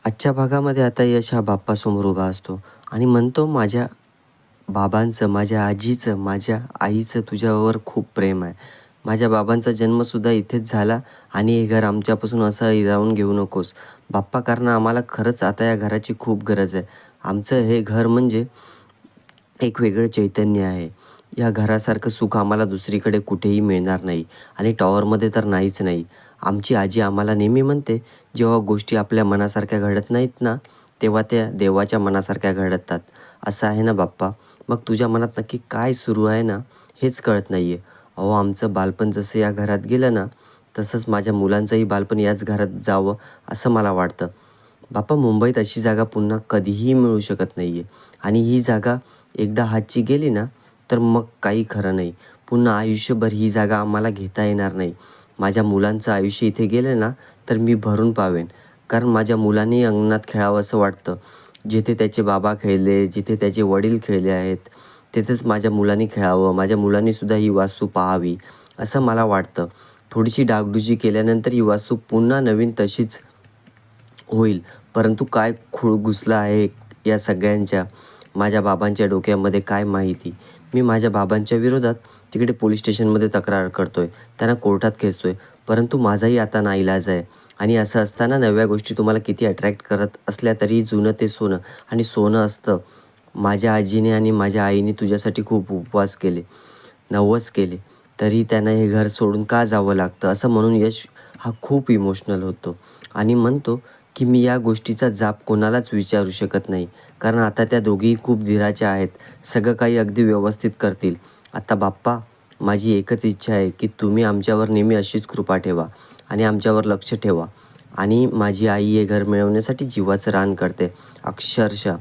आजच्या भागामध्ये आता यश हा बाप्पासमोर उभा असतो आणि म्हणतो, माझ्या बाबांचं, माझ्या आजीचं, माझ्या आईचं तुझ्यावर खूप प्रेम आहे. माझ्या बाबांचा जन्मसुद्धा इथेच झाला आणि हे घर आमच्यापासून असं हिरावून घेऊ नकोस बाप्पा, कारण आम्हाला खरंच आता या घराची खूप गरज आहे. आमचं हे घर म्हणजे एक वेगळं चैतन्य आहे. या घरासारखं सुख आम्हाला दुसरीकडे कुठेही मिळणार नाही आणि टॉवरमध्ये तर नाहीच नाही. आमची आजी आम्हाला नेहमी म्हणते, जेव्हा गोष्टी आपल्या मनासारख्या घडत नाहीत ना, तेव्हा त्या देवाच्या मनासारख्या घडतात. असं आहे ना बाप्पा? मग तुझ्या मनात नक्की काय सुरू आहे ना, हेच कळत नाही आहे. अहो, आमचं बालपण जसं या घरात गेलं ना, तसंच माझ्या मुलांचंही बालपण याच घरात जावं असं मला वाटतं. बाप्पा, मुंबईत अशी जागा पुन्हा कधीही मिळू शकत नाही आहे आणि ही जागा एकदा हातची गेली ना, तर मग काही खरं नाही. पुन्हा आयुष्यभर ही जागा आम्हाला घेता येणार नाही. माझ्या मुलांचं आयुष्य इथे गेलं ना, तर मी भरून पावेन. कारण माझ्या मुलांनी अंगणात खेळावं असं वाटतं. जिथे त्याचे बाबा खेळले, जिथे त्याचे वडील खेळले आहेत, तिथेच माझ्या मुलांनी खेळावं. माझ्या मुलांनीसुद्धा ही वास्तू पाहावी, असं मला वाटतं. थोडीशी डागडुजी केल्यानंतर ही वास्तू पुन्हा नवीन तशीच होईल. परंतु काय खूळ घुसला आहे या सगळ्यांच्या माझ्या बाबांच्या डोक्यामध्ये काय माहिती. मी माझ्या बाबांच्या विरोधात तिकडे पोलीस स्टेशनमध्ये तक्रार करतोय, त्यांना कोर्टात खेचतोय, परंतु माझाही आता नाईलाज आहे. आणि असं असताना नव्या गोष्टी तुम्हाला किती अट्रॅक्ट करत असल्या तरी जुनं ते सोनं आणि सोनं असतं. माझ्या आजीने आणि माझ्या आईने तुझ्यासाठी खूप उपवास केले, नवस केले, तरी त्यांना हे घर सोडून का जावं लागतं असं म्हणून यश हा खूप इमोशनल होतो आणि म्हणतो की मी या गोष्टीचा जाब कोणालाच विचारू शकत नाही, कारण आता त्या दोघीही खूप धीराच्या आहेत. सगळं काही अगदी व्यवस्थित करतील. आता बाप्पा, माझी एकच इच्छा आहे की तुम्ही आमच्यावर नेहमी अशीच कृपा ठेवा आणि आमच्यावर लक्ष ठेवा. आणि माझी आई हे घर मिळवण्यासाठी जीवाचं रान करते अक्षरशः.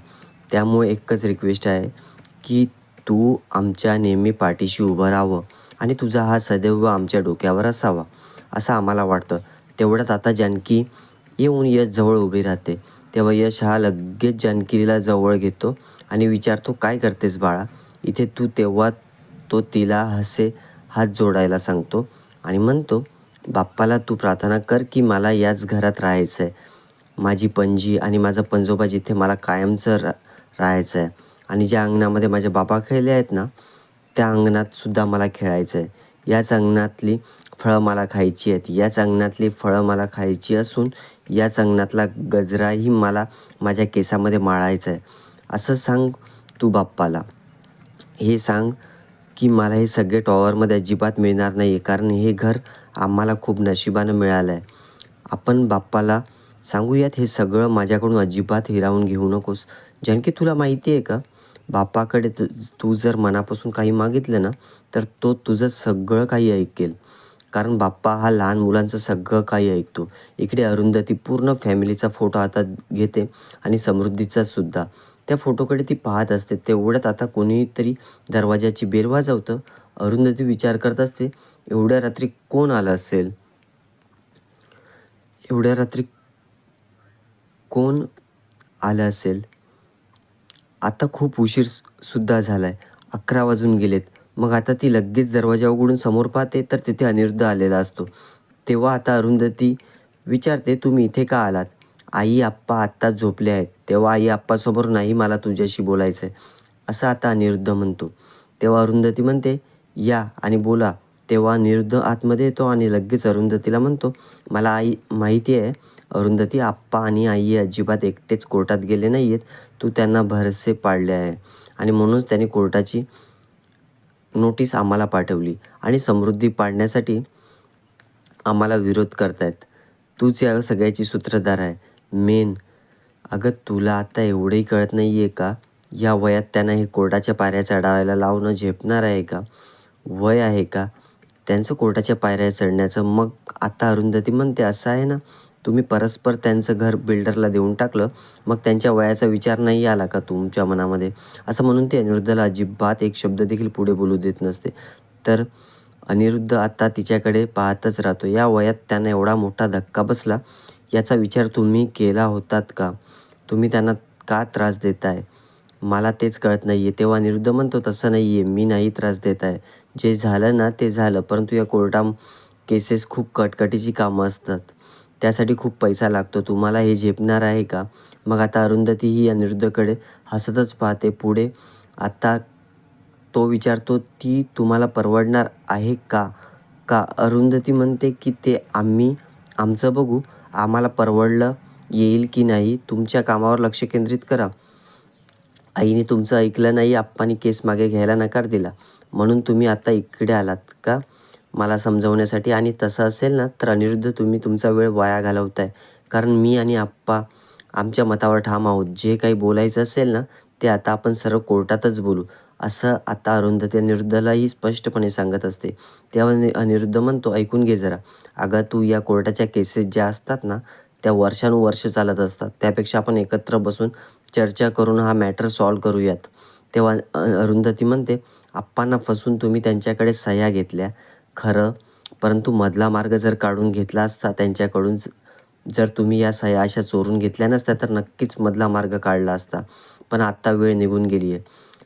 त्यामुळे एकच रिक्वेस्ट आहे की तू आमच्या नेहमी पाठीशी उभं राहावं आणि तुझा हा सदैव आमच्या डोक्यावर असावा, असं आम्हाला वाटतं. तेवढ्यात आता जानकी येऊन यश जवळ उभी राहते. तेव्हा यश हा लगेच जानकीला जवळ घेतो आणि विचारतो, काय करतेस बाळा इथे तू? तेव्हा तो तिला हात जोडायला सांगतो आणि म्हणतो, बाप्पाला तू प्रार्थना कर की मला याच घरात राहायचं आहे. माझी पणजी आणि माझा पंजोबा जिथे मला कायमचं राहायचं आहे आणि ज्या अंगणामध्ये माझे बाबा खेळले आहेत ना, त्या अंगणातसुद्धा मला खेळायचं आहे. याच अंगणातली फळं मला खायची आहेत. याच अंगणातली फळं मला खायची असून याच अंगणातला गजराही मला माझ्या केसामध्ये माळायचा आहे. असं सांग तू बाप्पाला. हे सांग की मला हे सगळे टॉवरमध्ये अजिबात मिळणार नाही आहे, कारण हे घर आम्हाला खूप नशिबानं मिळालं आहे. आपण बाप्पाला सांगूयात हे सगळं माझ्याकडून अजिबात हिरावून घेऊ नकोस. जानकी, तुला माहिती आहे का, बाप्पाकडे तू जर मनापासून काही मागितलं ना, तर तो तुझं सगळं काही ऐकेल. कारण बाप्पा हा लहान मुलांचं सगळं काही ऐकतो. इकडे अरुंधती पूर्ण फॅमिलीचा फोटो हातात घेते आणि समृद्धीचा सुद्धा. त्या फोटोकडे ती पाहत असते. तेवढ्यात आता कोणीतरी दरवाजाची बेल वाजवतं. अरुंधती विचार करत असते, एवढ्या रात्री कोण आलं असेल? एवढ्या रात्री कोण आलं असेल? आता खूप उशीर सुद्धा झाला आहे. 11 वाजून गेलेत. मग आता ती लगेच दरवाजा उघडून समोर पाहते, तर तिथे अनिरुद्ध आलेला असतो. तेव्हा आता अरुंधती विचारते, तुम्ही इथे का आलात? आई आप्पा आत्ताच झोपले आहेत. तेव्हा आई आप्पासमोर, नाही, मला तुझ्याशी बोलायचं आहे, असं आता अनिरुद्ध म्हणतो. तेव्हा अरुंधती म्हणते, या आणि बोला. तेव्हा अनिरुद्ध आतमध्ये येतो आणि लगेच अरुंधतीला म्हणतो, मला आई माहिती आहे अरुंधती, आप्पा आणि आई अजिबात एकटेच कोर्टात गेले नाही आहेत. तू त्यांना भरसे पाडले आहे आणि म्हणूनच त्यांनी कोर्टाची नोटीस आम्हाला पाठवली आणि समृद्धी पाडण्यासाठी आम्हाला विरोध करतायत. तूच या सगळ्याची सूत्रधार आहे, मेन. अगं, तुला आता एवढंही कळत नाही आहे का? या वयात त्यांना हे कोर्टाच्या पायऱ्या चढावायला लावणं झेपणार आहे का? वय आहे का त्यांचं कोर्टाच्या पायऱ्या चढण्याचं? मग आता अरुंधती म्हणते, असं आहे ना, तुम्ही परस्पर त्यांचं घर बिल्डरला देऊन टाकलं, मग त्यांच्या वयाचा विचार नाही आला का तुमच्या मनामध्ये? असं म्हणून ते अनिरुद्धला अजिबात एक शब्द देखील पुढे बोलू देत नसते. तर अनिरुद्ध आता तिच्याकडे पाहतच राहतो. या वयात त्यांना एवढा मोठा धक्का बसला, याचा विचार तुम्ही केला होतात का? तुम्ही त्यांना का त्रास देताय? मला तेच कळत नाही आहे. तेव्हा अनिरुद्ध म्हणतो, तसं नाही आहे, मी नाही त्रास देत आहे. जे झालं ना ते झालं, परंतु या केसेस खूप कटकटीची कामं असतात. त्यासाठी खूप पैसा लागतो. तुम्हाला हे झेपणार आहे का? मग आता अरुंधती ही अनिरुद्धकडे हसतच पाहते. पुढे आता तो विचारतो, ती तुम्हाला परवडणार आहे का? का? अरुंधती म्हणते की ते आम्ही आमचं बघू. आम्हाला परवडलं येईल की नाही. तुमच्या कामावर लक्ष केंद्रित करा. आईने तुमचं ऐकलं नाही. आप्पांनी केस मागे घ्यायला नकार दिला. म्हणून तुम्ही आता इकडे आलात का मला समजवण्यासाठी? आणि तसं असेल ना तर अनिरुद्ध, तुम्ही तुमचा वेळ वाया घालवताय. कारण मी आणि आप्पा आमच्या मतावर ठाम आहोत. जे काही बोलायचं असेल ना ते आता आपण सरळ कोर्टातच बोलू, असं आता अरुंधती अनिरुद्धलाही स्पष्टपणे सांगत असते. तेव्हा अनिरुद्ध म्हणतो, ऐकून घे जरा. अगं तू, या कोर्टाच्या केसेस ज्या असतात ना त्या वर्षानुवर्ष चालत असतात. त्यापेक्षा आपण एकत्र बसून चर्चा करून हा मॅटर सॉल्व्ह करूयात. तेव्हा अरुंधती म्हणते, आप्पांना फसून तुम्ही त्यांच्याकडे सह्या घेतल्या खरं, परंतु मधला मार्ग जर काढून घेतला असता त्यांच्याकडून, जर तुम्ही या सह्या अशा चोरून घेतल्या नसत्या तर नक्कीच मधला मार्ग काढला असता. पण आत्ता वेळ निघून गेली आहे.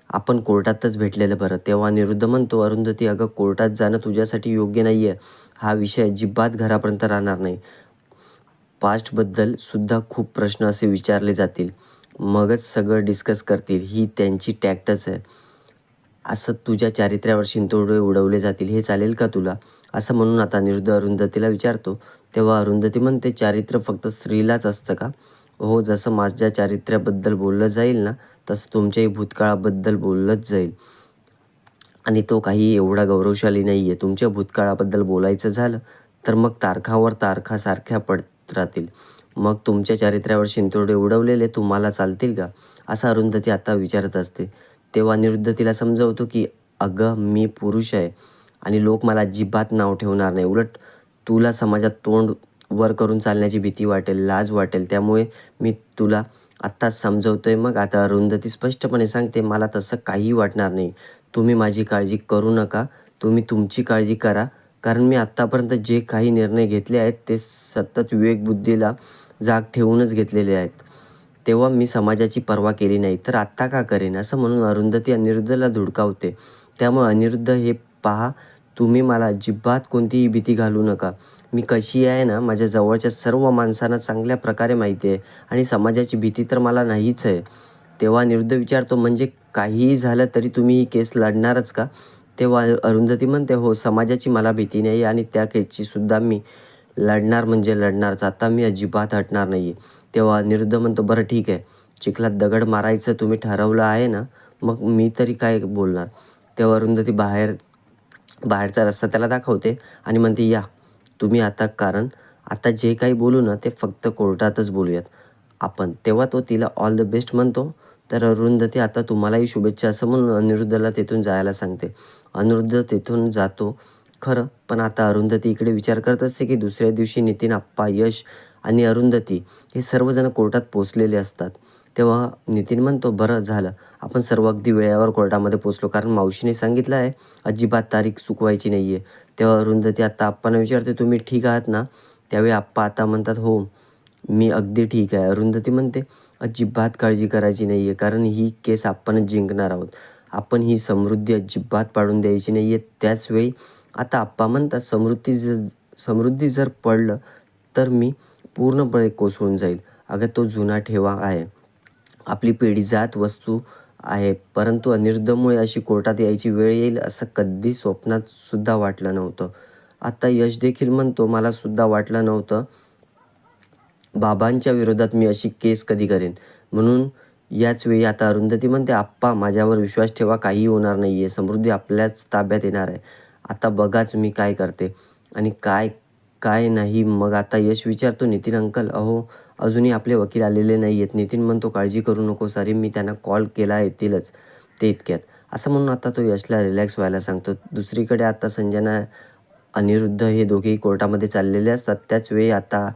आपण कोर्टातच भेटलेलं बरं. तेव्हा अनिरुद्ध म्हणतो, अरुंधती अगं कोर्टात जाणं तुझ्यासाठी योग्य नाही आहे. हा विषय अजिबात घरापर्यंत राहणार नाही. पास्टबद्दल सुद्धा खूप प्रश्न असे विचारले जातील. मगच सगळं डिस्कस करतील. ही त्यांची टॅक्टच आहे. असं तुझ्या चारित्र्यावर शिंतोडे उडवले जातील. हे चालेल का तुला? असं म्हणून आता अनिरुद्ध अरुंधतीला विचारतो. तेव्हा अरुंधती म्हणते, चारित्र्य फक्त स्त्रीलाच असतं का? हो, जसं माझ्या चारित्र्याबद्दल बोललं जाईल ना तसं तुमच्याही भूतकाळाबद्दल बोललंच जाईल. आणि तो काही एवढा गौरवशाली नाही आहे. तुमच्या भूतकाळाबद्दल बोलायचं झालं तर मग तारखावर तारखा सारख्या पडत राहतील. मग तुमच्या चारित्र्यावर शिंतोडे उडवलेले तुम्हाला चालतील का? असं अरुंधती आता विचारत असते. तेव्हा अनिरुद्ध तिला समजवतो की अगं मी पुरुष आहे आणि लोक मला अजिबात नाव ठेवणार नाही. उलट तुला समाजात तोंड वर करून चालण्याची भीती वाटेल, लाज वाटेल. त्यामुळे मी तुला आत्ताच समजवतोय. मग आता अरुंधती स्पष्टपणे सांगते, मला तसं काहीही वाटणार नाही. तुम्ही माझी काळजी करू नका. तुम्ही तुमची काळजी करा. कारण मी आत्तापर्यंत जे काही निर्णय घेतले आहेत ते सतत विवेकबुद्धीला जाग ठेवूनच घेतलेले आहेत. तेव्हा मी समाजाची पर्वा केली नाही तर आत्ता का करेन? असं म्हणून अरुंधती अनिरुद्धला धुडकावते. त्यामुळे अनिरुद्ध, हे पहा, तुम्ही मला अजिबात कोणतीही भीती घालू नका. मी कशी आहे ना माझ्या जवळच्या सर्व माणसांना चांगल्या प्रकारे माहिती आहे आणि समाजाची भीती तर मला नाहीच आहे. तेव्हा अनिरुद्ध विचारतो, म्हणजे काहीही झालं तरी तुम्ही ही केस लढणारच का? तेव्हा अरुंधती म्हणते, हो, समाजाची मला भीती नाही आणि त्या केसची सुद्धा मी लढणार म्हणजे लढणारच. आता मी अजिबात हटणार नाही आहे. तेव्हा अनिरुद्ध म्हणतो, बरं ठीक आहे, चिखलात दगड मारायचं तुम्ही ठरवलं आहे ना, मग मी तरी काय बोलणार? तेव्हा अरुंधती बाहेरचा रस्ता त्याला दाखवते आणि म्हणते, या तुम्ही आता, कारण आता जे काही बोलू ना ते फक्त कोर्टातच बोलूयात आपण. तेव्हा तो तिला ऑल द बेस्ट म्हणतो. तर अरुंधती, आता तुम्हालाही शुभेच्छा, असं म्हणून अनिरुद्धला तिथून जायला सांगते. अनिरुद्ध तिथून जातो खरं, पण आता अरुंधती इकडे विचार करत असते की दुसऱ्या दिवशी नितीन, आप्पा, यश आणि अरुंधती हे सर्वजण कोर्टात पोचलेले असतात. तेव्हा नितीन म्हणतो, बरं झालं आपण सर्व अगदी वेळेवर कोर्टामध्ये पोचलो, कारण मावशीने सांगितलं आहे अजिबात तारीख चुकवायची नाही आहे. तेव्हा अरुंधती आता आप्पांना विचारते, तुम्ही ठीक आहात ना? त्यावेळी आप्पा आता म्हणतात, हो, मी अगदी ठीक आहे. अरुंधती म्हणते, अजिबात काळजी करायची नाही आहे, कारण ही केस आपणच जिंकणार आहोत. आपण ही समृद्धी अजिबात पाडून द्यायची नाही आहे. त्याचवेळी आता आप्पा म्हणतात, समृद्धी जर पडलं तर मी पूर्णपणे कोसळून जाईल. अगं तो जुना ठेवा आहे, आपली पिढीजात वस्तू आहे. परंतु अनिरुद्धमुळे अशी कोर्टात यायची वेळ येईल असं कधी स्वप्नात सुद्धा वाटलं नव्हतं. आता यश देखील म्हणतो, मला सुद्धा वाटलं नव्हतं बाबांच्या विरोधात मी अशी केस कधी करेन. म्हणून याच वेळी आता अरुंधती म्हणते, आप्पा माझ्यावर विश्वास ठेवा, काहीही होणार नाही आहे. समृद्धी आपल्याच ताब्यात येणार आहे. आता बघाच मी काय करते आणि काय काय नाही. मग आता यश विचारतो, नितीन अंकल, अहो अजूनही आपले वकील आलेले नाही आहेत. नितीन म्हणतो, काळजी करू नको सारी, मी त्यांना कॉल केला, येतीलच ते इतक्यात. असं म्हणून आता तो यशला रिलॅक्स व्हायला सांगतो. दुसरीकडे आता संजना, अनिरुद्ध हे दोघेही कोर्टामध्ये चाललेले असतात. त्याच वेळी आता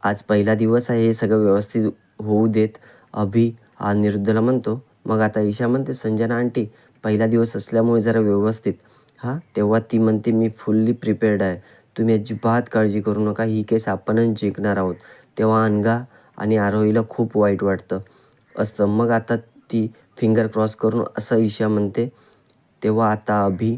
आज पहिला दिवस आहे, हे सगळं व्यवस्थित होऊ देत. अभि अनिरुद्धला म्हणतो. मग आता ईशा म्हणते, संजना आंटी, पहिला दिवस असल्यामुळे जरा व्यवस्थित. हां, तेव्हा ती म्हणते, मी फुल्ली प्रिपेअर्ड आहे. तुम्ही अजिबात काळजी करू नका, ही केस आपणच जिंकणार आहोत. तेव्हा अनघा आणि आरोहीला खूप वाईट वाटतं असतं. मग आता ती फिंगर क्रॉस करून असं ईशा म्हणते. तेव्हा आता अभि,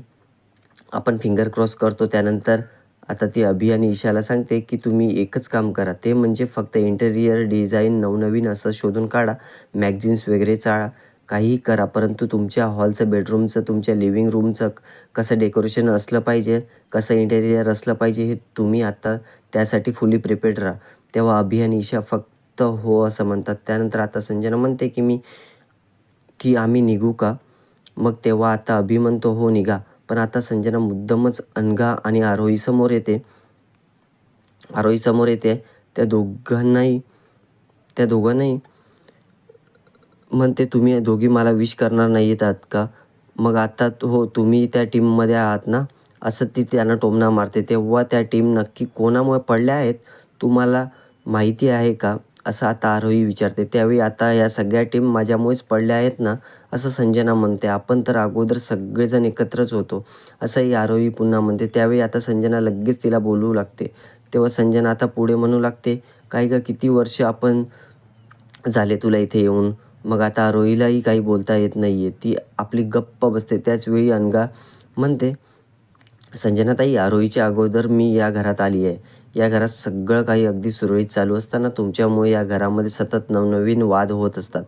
आपण फिंगर क्रॉस करतो, त्यानंतर आता ती अभि आणि ईशाला सांगते की तुम्ही एकच काम करा, ते म्हणजे फक्त इंटेरियर डिझाईन नवनवीन असं शोधून काढा, मॅगझिन्स वगैरे चाळा, काहीही करा, परंतु तुमच्या हॉलचं, बेडरूमचं, तुमच्या लिव्हिंग रूमचं कसं डेकोरेशन असलं पाहिजे, कसं इंटेरियर असलं पाहिजे, हे तुम्ही आता त्यासाठी फुली प्रिपेअर्ड राहा. तेव्हा अभि आणि ईशा फक्त हो असं म्हणतात. त्यानंतर आता संजना म्हणते की आम्ही निघू का? मग तेव्हा आता अभि म्हणतो हो निघा. पण आता संजना मुद्दामच अनघा आणि आरोहीसमोर येते. त्या दोघांनाही म्हणते तुम्ही दोघी मला विश करणार नाही आहात का? मग आता हो तुम्ही त्या टीममध्ये आहात ना? असं ती त्यांना टोमणा मारते. तेव्हा त्या टीम नक्की कोणामुळे पडल्या आहेत तुम्हाला माहिती आहे का? असं आता आरोही विचारते. त्यावेळी आता या सगळ्या टीम माझ्यामुळेच पडल्या आहेत ना? असं संजना म्हणते. आपण तर अगोदर सगळेजण एकत्रच होतो, असंही आरोही पुन्हा म्हणते. त्यावेळी आता संजना लगेच तिला बोलू लागते. तेव्हा संजना आता पुढे म्हणू लागते, काय गं किती वर्ष आपण झाले तुला इथे येऊन? मग आता आरोहीलाही काही बोलता येत नाही आहे. ती आपली गप्प बसते. त्याच वेळी अनघा म्हणते, संजनाताई आरोहीच्या अगोदर मी या घरात आली आहे. या घरात सगळं काही अगदी सुरळीत चालू असताना तुमच्यामुळे या घरामध्ये सतत नवनवीन वाद होत असतात.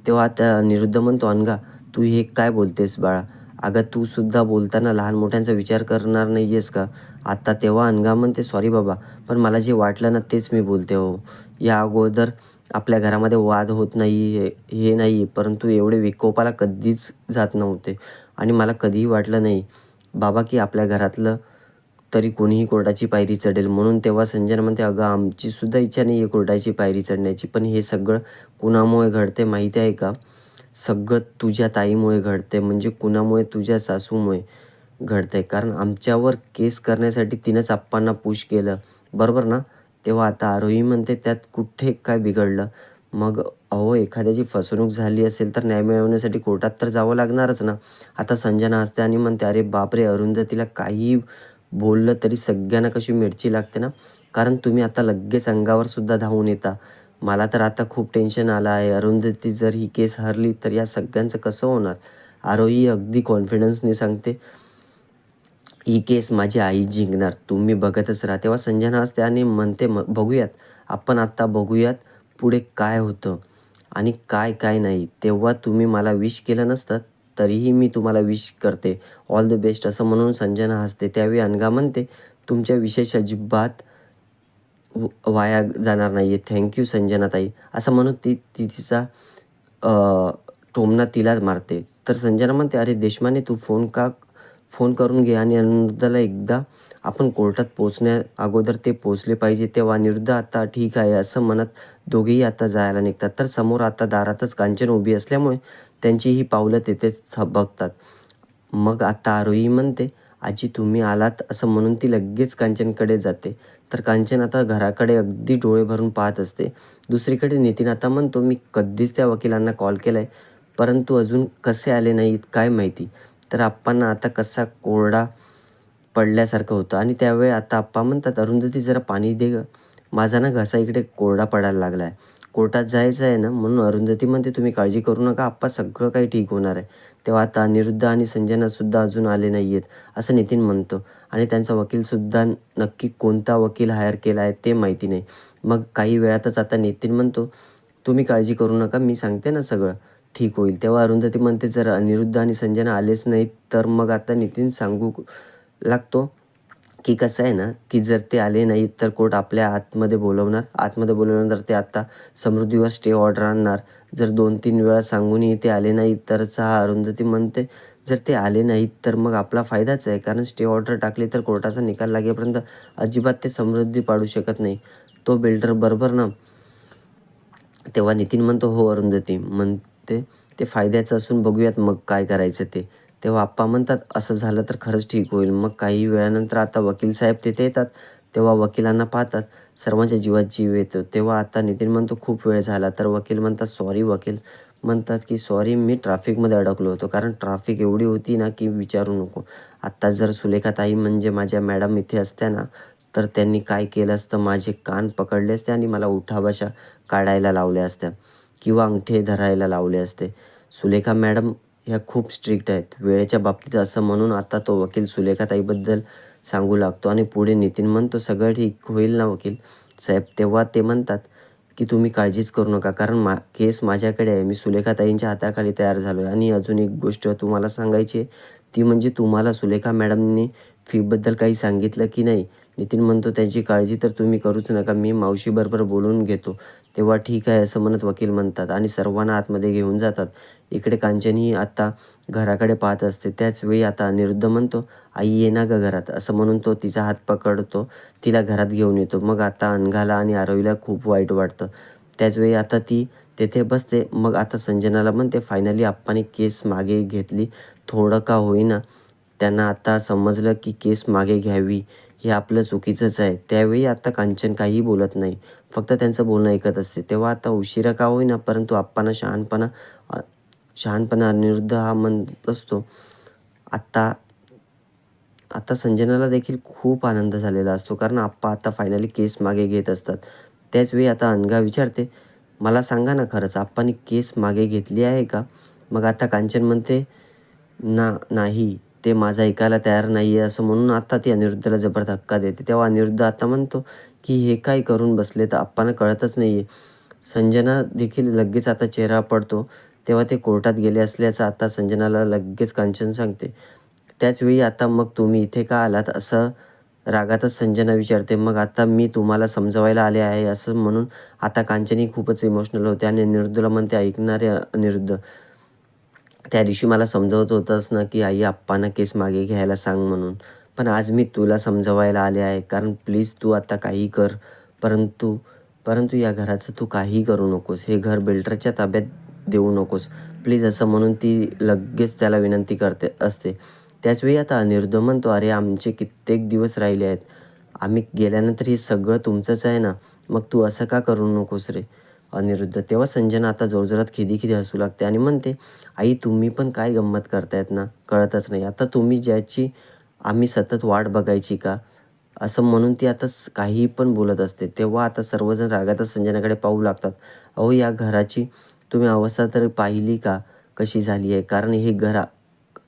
तेव्हा आता अनिरुद्ध म्हणतो, अनघा तू हे काय बोलतेस बाळा? अगं तू सुद्धा बोलताना लहान मोठ्यांचा विचार करणार नाही आहेस का? आता तेव्हा अनघा म्हणते, सॉरी बाबा, पण मला जे वाटलं ना तेच मी बोलते हो. या अगोदर आपल्या घरामध्ये वाद होत नाही हे नाही, परंतु एवढे विकोपाला कधीच जात नव्हते आणि मला कधीही वाटलं नाही बाबा की आपल्या घरातलं तरी कोणीही कोर्टाची पायरी चढेल. म्हणून तेव्हा संजना म्हणते, अगं आमची सुद्धा इच्छा नाही आहे कोर्टाची पायरी चढण्याची, पण हे सगळं कुणामुळे घडते माहिती आहे का? सगळं तुझ्या ताईमुळे घडते, म्हणजे कुणामुळे? तुझ्या सासूमुळे घडतंय. कारण आमच्यावर केस करण्यासाठी तिनंच आप्पांना पुश केलं, बरोबर ना? तेव्हा आता आरोही म्हणते, त्यात कुठे काय बिघडलं? मग अहो एखाद्याची फसवणूक झाली असेल तर न्याय मिळवण्यासाठी कोर्टात तर जावं लागणारच ना. आता संजना हसते आणि म्हणते, अरे बापरे अरुंधतीला काहीही बोललं तरी सगळ्यांना कशी मिरची लागते ना. कारण तुम्ही आता लगेच अंगावर सुद्धा धावून येता. मला तर आता खूप टेन्शन आलं आहे. अरुंधती जर ही केस हरली तर या सगळ्यांचं कसं होणार? आरोही अगदी कॉन्फिडन्सने सांगते, ही केस माझी आई जिंकणार, तुम्ही बघतच राहा. तेव्हा संजना असते आणि म्हणते, बघूयात, आपण आत्ता बघूयात पुढे काय होतं आणि काय काय नाही. तेव्हा तुम्ही मला विश केलं नसतं तरीही मी तुम्हाला विश करते, ऑल द बेस्ट असं म्हणून संजना हसते. त्यावेळी अनघा म्हणते, तुमच्या विशेष अजिबात वाया जाणार नाही आहे, थँक्यू संजनाताई, असं म्हणून ती ती तिचा टोमणा तिलाच मारते. तर संजना म्हणते, अरे देशमाने तू फोन करून घे आणि अनिरुद्धला एकदा आपण कोर्टात पोचण्या अगोदर ते पोचले पाहिजे. तेव्हा अनिरुद्ध आता ठीक आहे असं म्हणत दोघेही आता जायला निघतात. तर समोर आता दारातच कांचन उभी असल्यामुळे त्यांची ही पावलं तेथेच बघतात. मग आता आरोही म्हणते, आजी तुम्ही आलात असं म्हणून ती लगेच कांचनकडे जाते. तर कांचन आता घराकडे अगदी डोळे भरून पाहत असते. दुसरीकडे नितीन आता म्हणतो, मी कधीच त्या वकिलांना कॉल केला आहे, परंतु अजून कसे आले नाहीत काय माहिती. तर आप्पांना आता कसा कोरडा पडल्यासारखं होतं आणि त्यावेळी आता आप्पा म्हणतात, अरुंधती जरा पाणी दे गं, माझा ना घसा इकडे कोरडा पडायला लागला आहे, कोर्टात जायचं आहे ना. म्हणून अरुंधती म्हणते, तुम्ही काळजी करू नका आप्पा, सगळं काही ठीक होणार आहे. तेव्हा आता अनिरुद्ध आणि संजनासुद्धा अजून आले नाही आहेत असं नितीन म्हणतो आणि त्यांचा वकीलसुद्धा नक्की कोणता वकील हायर केला आहे ते माहिती नाही. मग काही वेळातच आता नितीन म्हणतो, तुम्ही काळजी करू नका, मी सांगते ना सगळं ठीक होईल. तेव्हा अरुंधती म्हणते, जर अनिरुद्ध आणि संजना आलेच नाहीत तर मग आता नितीन सांगू लागतो की कसं आहे ना, की जर ते आले नाहीत तर कोर्ट आपल्या आतमध्ये बोलवल्यानंतर ते आता समृद्धीवर स्टे ऑर्डर आणणार. जर 2-3 वेळा सांगूनही ते आले नाहीत तर अरुंधती म्हणते, जर ते आले नाहीत तर मग आपला फायदाच आहे, कारण स्टे ऑर्डर टाकली तर कोर्टाचा निकाल लागेपर्यंत अजिबात ते समृद्धी पाडू शकत नाही, तो बिल्डर, बरोबर ना? तेव्हा नितीन म्हणतो, हो अरुंधती म्हणते, ते फायद्याचं असून बघूयात मग काय करायचं ते. तेव्हा आप्पा म्हणतात, असं झालं तर खरंच ठीक होईल. मग काही वेळानंतर आता वकील साहेब तिथे येतात. तेव्हा वकिलांना पाहतात, सर्वांच्या जीवात जीव येतो. तेव्हा आता नितीन म्हणतो, खूप वेळ झाला. तर वकील म्हणतात, सॉरी. वकील म्हणतात की सॉरी, मी ट्रॅफिकमध्ये अडकलो होतो. कारण ट्रॅफिक एवढी होती ना की विचारू नको. आत्ता जर सुलेखाताई म्हणजे माझ्या मॅडम इथे असत्या ना, तर त्यांनी काय केलं असतं, माझे कान पकडले असते आणि मला उठाबशा काढायला लावल्या असत्या किंवा अंगठे धरायला लावले असते. सुलेखा मॅडम ह्या खूप स्ट्रिक्ट आहेत वेळेच्या बाबतीत, असं म्हणून आता तो वकील सुलेखाताईबद्दल सांगू लागतो आणि पुढे नितीन म्हणतो, सगळं ठीक होईल ना वकील साहेब. तेव्हा ते म्हणतात की तुम्ही काळजीच करू नका, कारण केस माझ्याकडे आहे. मी सुलेखाताईंच्या हाताखाली तयार झालो आहे. आणि अजून एक गोष्ट तुम्हाला सांगायची आहे, ती म्हणजे तुम्हाला सुलेखा मॅडमनी फीबद्दल काही सांगितलं की नाही? नितीन म्हणतो, त्यांची काळजी तर तुम्ही करूच नका, मी मावशीबरोबर बोलून घेतो. तेव्हा ठीक आहे असं म्हणत वकील म्हणतात आणि सर्वांना आतमध्ये घेऊन जातात. इकडे कांचनी आता घराकडे पाहत असते. त्याच वेळी आता अनिरुद्ध म्हणतो, आई ये ना ग घरात, असं म्हणून तो तिचा हात पकडतो, तिला घरात घेऊन येतो. मग आता अनघाला आणि आरोहीला खूप वाईट वाटतं. त्याच वेळी आता ती तेथे बसते. मग आता संजनाला म्हणते, फायनली आप्पाने केस मागे घेतली. थोडं का होईना त्यांना आता समजलं की केस मागे घ्यावी हे आपलं चुकीचंच आहे. त्यावेळी आता कांचन काहीही बोलत नाही, फक्त त्यांचं बोलणं ऐकत असते. तेव्हा आता उशिरा का होईना परंतु आप्पांना शहाणपणा अनिरुद्ध हा म्हणत असतो. आता आता संजनाला देखील खूप आनंद झालेला असतो, कारण आप्पा आता फायनली केस मागे घेत असतात. त्याचवेळी आता अनघा विचारते, मला सांगा ना खरंच आप्पांनी केस मागे घेतली आहे का? मग आता कांचन म्हणते, नाही, ते माझं ऐकायला तयार नाही आहे, असं म्हणून आता ती अनिरुद्धला जबर धक्का देते. तेव्हा अनिरुद्ध आता म्हणतो की हे काय करून बसले, तर आप्पांना कळतच नाही आहे. संजना देखील लगेच आता चेहरा पडतो. तेव्हा ते कोर्टात गेले असल्याचं आता संजनाला लगेच कांचन सांगते. त्याचवेळी आता मग तुम्ही इथे का आलात, असं रागातच संजना विचारते. मग आता मी तुम्हाला समजवायला आले आहे, असं म्हणून आता कांचनी खूपच इमोशनल होते आणि अनिरुद्धला म्हणते, ऐकणारे अनिरुद्ध, त्या दिवशी मला समजवत होतंस ना की आई आप्पांना केस मागे घ्यायला सांग म्हणून, पण आज मी तुला समजवायला आले आहे. कारण प्लीज तू आता काही कर, परंतु परंतु या घराचं तू काहीही करू नकोस. हे घर बिल्डरच्या ताब्यात देऊ नकोस प्लीज, असं म्हणून ती लगेच त्याला विनंती करते असते. त्याचवेळी आता अनिरुद्ध म्हणतो, अरे आमचे कित्येक दिवस राहिले आहेत, आम्ही गेल्यानंतर हे सगळं तुमचंच आहे ना, मग तू असं का करू नकोस रे अनिरुद्ध. तेव्हा संजना आता जोरजोरात खिदी हसू लागते आणि म्हणते, आई तुम्ही पण काय गंमत करतायत ना, कळतच नाही. आता तुम्ही ज्याची आम्ही सतत वाट बघायची का, असं म्हणून ती आता काहीही पण बोलत असते. तेव्हा आता सर्वजण रागातच संजनाकडे पाहू लागतात. अहो या घराची तुम्ही अवस्था तर पाहिली का कशी झाली आहे, कारण हे घर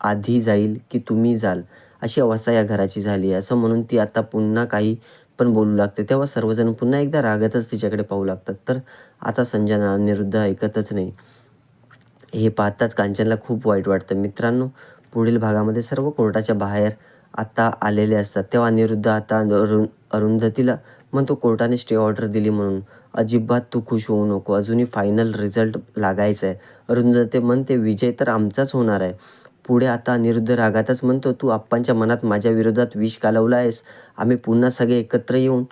आधी जाईल की तुम्ही जाल अशी अवस्था या घराची झाली आहे, असं म्हणून ती आता पुन्हा काही पण बोलू लागते. तेव्हा सर्वजण पुन्हा एकदा रागातच तिच्याकडे पाहू लागतात. तर आता संजना अनिरुद्ध ऐकतच नाही. हे पाहताच कांचनला खूप वाईट वाटतं. मित्रांनो, पुढील भागामध्ये सर्व कोर्टाच्या बाहेर आता आलेले असतात. तेव्हा अनिरुद्ध आता अरुंधतीला म्हणतो, कोर्टाने स्टे ऑर्डर दिली म्हणून अजिबात तू खुश होऊ नको, अजूनही फायनल रिझल्ट लागायचा आहे. अरुंधती म्हणते, विजय तर आमचाच होणार आहे. पुढे आता अनिरुद्ध रागातच म्हणतो, तू आप्पांच्या मनात माझ्या विरोधात विष कालवलं आहेस. आम्ही पुन्हा सगळे एकत्र येऊन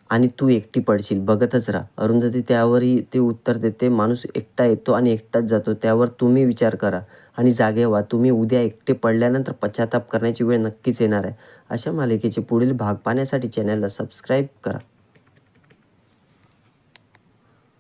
आणि तू एकटी पडशील, बघतच राहा. अरुंधती त्यावरही ते उत्तर देते, माणूस एकटा येतो आणि एकटाच जातो, त्यावर तुम्ही विचार करा आणि जागे व्हा. तुम्ही उद्या एकटे पडल्यानंतर पश्चाताप करण्याची वेळ नक्कीच येणार आहे. अशा मालिकेचे पुढील भाग पाहण्यासाठी चॅनलला सबस्क्राईब करा.